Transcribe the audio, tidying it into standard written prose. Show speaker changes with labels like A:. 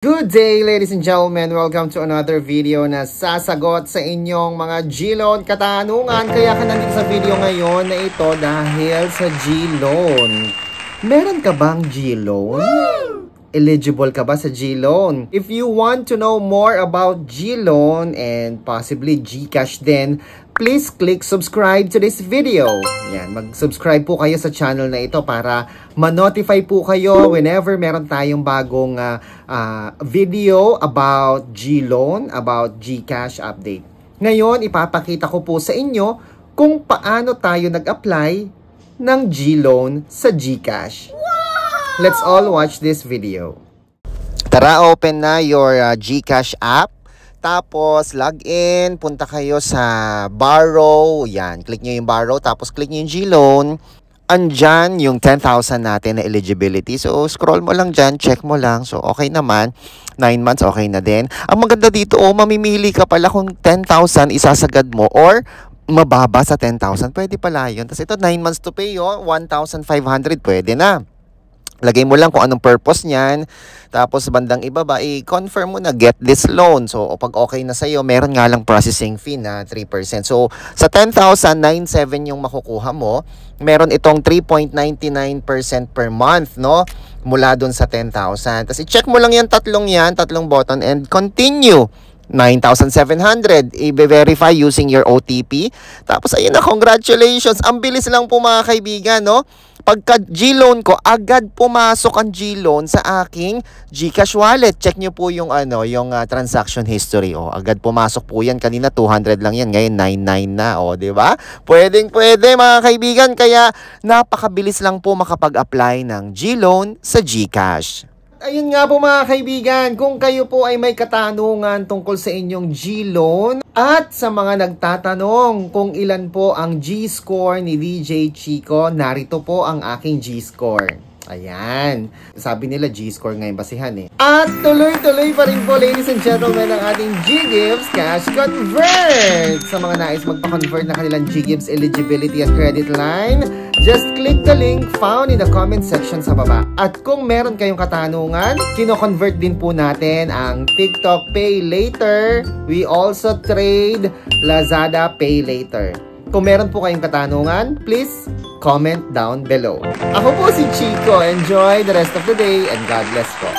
A: Good day, ladies and gentlemen. Welcome to another video na sasagot sa inyong mga G-Loan katanungan. Kaya ka nandito sa video ngayon na ito dahil sa G-Loan. Meron ka bang G-Loan? Eligible ka ba sa G-Loan? If you want to know more about G-Loan and possibly GCash din, please click subscribe to this video. Yan, mag-subscribe po kayo sa channel na ito para ma-notify po kayo whenever meron tayong bagong video about G-Loan, about GCash update. Ngayon, ipapakita ko po sa inyo kung paano tayo nag-apply ng G-Loan sa GCash. Let's all watch this video. Tara, open na your GCash app. Tapos, log in. Punta kayo sa borrow. Yan, click nyo yung borrow. Tapos, click nyo yung G-Loan. Andyan yung 10,000 natin na eligibility. So, scroll mo lang dyan. Check mo lang. So, okay naman. 9 months, okay na din. Ang maganda dito, mamimili ka pala kung 10,000 isasagad mo or mababa sa 10,000. Pwede pala yun. Tapos, ito 9 months to pay, 1,500. Pwede na. Lagay mo lang kung anong purpose niyan. Tapos bandang ibaba, i-confirm mo na get this loan. So, pag okay na sa'yo, meron nga lang processing fee na 3%. So, sa 10,000, 9,700 yung makukuha mo. Meron itong 3.99% per month, no? Mula dun sa 10,000. Tapos, i-check mo lang yung tatlong button and continue. 9,700. I-verify using your OTP. Tapos, ayun na, congratulations. Ang bilis lang po mga kaibigan, no? Pagka G-Loan ko, agad pumasok ang G-Loan sa aking GCash wallet. Check nyo po yung, transaction history. Agad pumasok po yan. Kanina 200 lang yan. Ngayon 99 na. Diba? Pwede mga kaibigan. Kaya napakabilis lang po makapag-apply ng G-Loan sa GCash. Ayun nga po mga kaibigan, kung kayo po ay may katanungan tungkol sa inyong G-Loan at sa mga nagtatanong kung ilan po ang G-score ni DJ Chico, narito po ang aking G-score. Ayan. Sabi nila G-score ngayon basihan eh. At tuloy-tuloy pa rin po, ladies and gentlemen, ang ating G-Gives Cash Convert. Sa mga nais magpa-convert na kanilang G-Gives eligibility at credit line, just click the link found in the comment section sa baba. At kung meron kayong katanungan, kino-convert din po natin ang TikTok Pay Later. We also trade Lazada Pay Later. Kung meron po kayong katanungan, please comment down below. Ako po si Chico. Enjoy the rest of the day and God bless po.